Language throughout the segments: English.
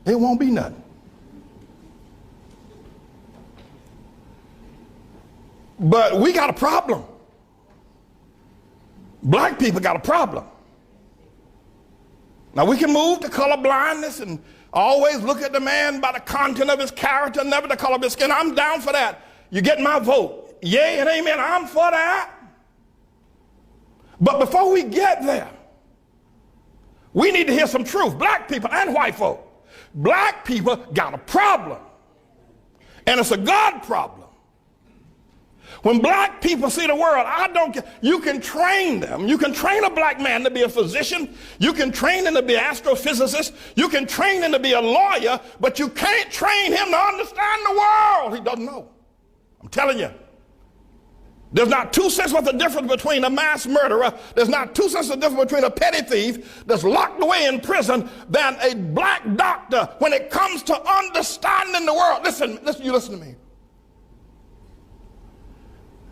It won't be nothing. But we got a problem. Black people got a problem. Now we can move to color blindness and always look at the man by the content of his character, never the color of his skin. I'm down for that. You get my vote. Yay and amen. I'm for that. But before we get there, we need to hear some truth. Black people and white folk. Black people got a problem. And it's a God problem. When black people see the world, I don't care. You can train them. You can train a black man to be a physician. You can train him to be an astrophysicist. You can train him to be a lawyer, but you can't train him to understand the world. He doesn't know. I'm telling you. There's not 2 cents worth of difference between a mass murderer. There's not 2 cents of difference between a petty thief that's locked away in prison than a black doctor when it comes to understanding the world. Listen, you listen to me.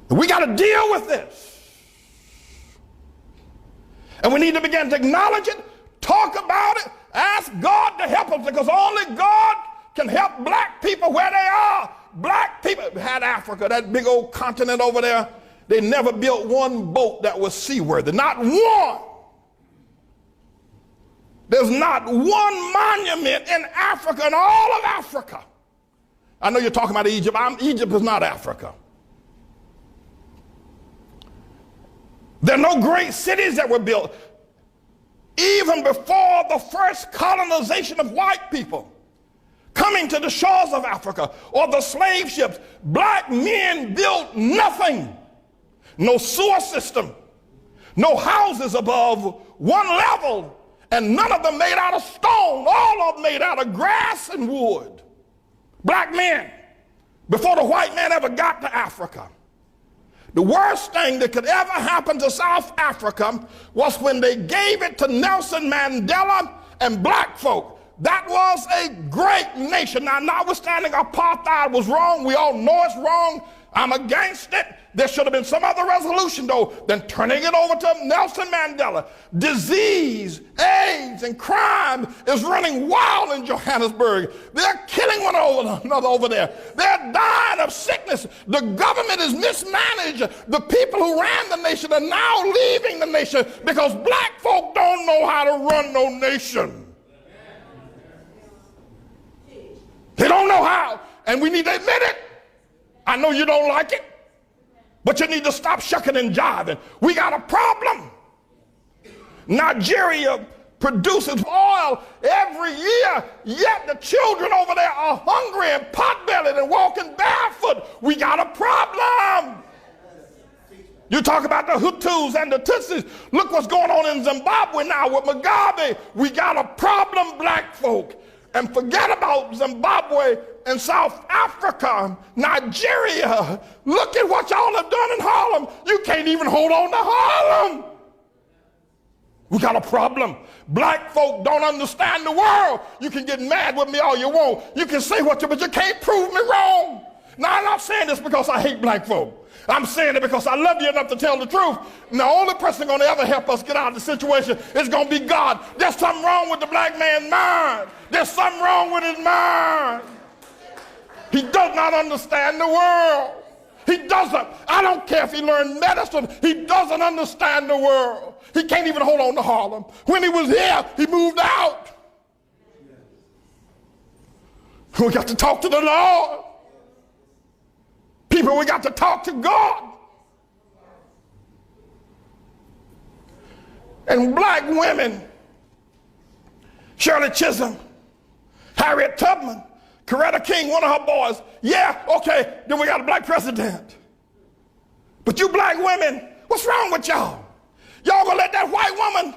We got to deal with this. And we need to begin to acknowledge it, talk about it, ask God to help us, because only God can help black people where they are. Black people had Africa, that big old continent over there. They never built one boat that was seaworthy. Not one. There's not one monument in Africa, in all of Africa. I know you're talking about Egypt. Egypt is not Africa. There are no great cities that were built. Even before the first colonization of white people coming to the shores of Africa or the slave ships, black men built nothing. No sewer system, no houses above one level, and none of them made out of stone. All of them made out of grass and wood. Black men, before the white man ever got to Africa. The worst thing that could ever happen to South Africa was when they gave it to Nelson Mandela and black folk. That was a great nation. Now, notwithstanding apartheid was wrong, we all know it's wrong. I'm against it. There should have been some other resolution, though, than turning it over to Nelson Mandela. Disease, AIDS, and crime is running wild in Johannesburg. They're killing one another over there. They're dying of sickness. The government is mismanaged. The people who ran the nation are now leaving the nation because black folk don't know how to run no nation. They don't know how, and we need to admit it. I know you don't like it, but you need to stop shucking and jiving. We got a problem. Nigeria produces oil every year, yet the children over there are hungry and pot-bellied and walking barefoot. We got a problem. You talk about the Hutus and the Tutsis. Look what's going on in Zimbabwe now with Mugabe. We got a problem, black folk. And forget about Zimbabwe and South Africa, Nigeria. Look at what y'all have done in Harlem. You can't even hold on to Harlem. We got a problem. Black folk don't understand the world. You can get mad with me all you want. You can say what you, but you can't prove me wrong. Now, I'm not saying this because I hate black folk. I'm saying it because I love you enough to tell the truth. And the only person going to ever help us get out of the situation is going to be God. There's something wrong with the black man's mind. There's something wrong with his mind. He does not understand the world. He doesn't. I don't care if he learned medicine. He doesn't understand the world. He can't even hold on to Harlem. When he was here, he moved out. We got to talk to the Lord. People, we got to talk to God. And black women, Shirley Chisholm, Harriet Tubman, Coretta King, one of her boys. Yeah, okay, then we got a black president. But you black women, what's wrong with y'all? Y'all gonna let that white woman,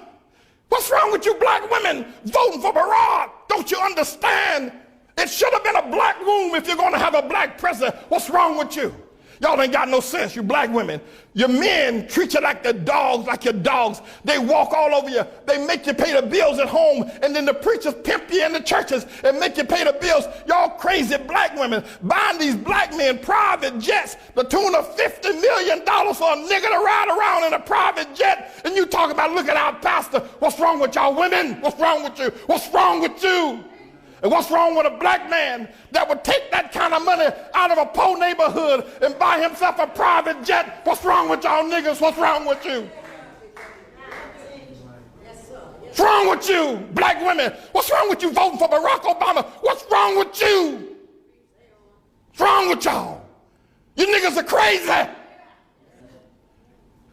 what's wrong with you black women voting for Barack? Don't you understand? It should have been a black room if you're going to have a black president. What's wrong with you? Y'all ain't got no sense, you black women. Your men treat you like the dogs, like your dogs. They walk all over you. They make you pay the bills at home, and then the preachers pimp you in the churches and make you pay the bills. Y'all crazy black women buying these black men private jets, the tune of $50 million for a nigga to ride around in a private jet, and you talk about, look at our pastor. What's wrong with y'all women? What's wrong with you? What's wrong with you? And what's wrong with a black man that would take that kind of money out of a poor neighborhood and buy himself a private jet? What's wrong with y'all niggas? What's wrong with you? What's wrong with you, black women? What's wrong with you voting for Barack Obama? What's wrong with you? What's wrong with y'all? You niggas are crazy.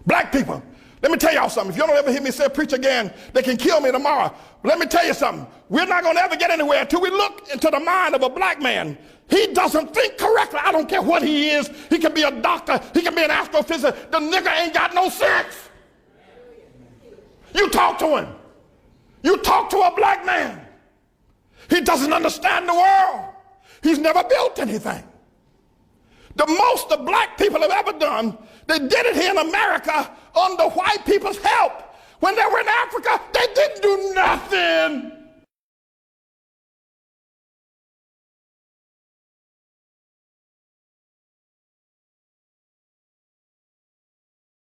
Black people, let me tell y'all something. If you don't ever hear me say preach again, they can kill me tomorrow. But let me tell you something. We're not going to ever get anywhere until we look into the mind of a black man. He doesn't think correctly. I don't care what he is. He can be a doctor. He can be an astrophysicist. The nigga ain't got no sense. You talk to him. You talk to a black man. He doesn't understand the world. He's never built anything. The most the black people have ever done, they did it here in America under white people's help. When they were in Africa, they didn't do nothing.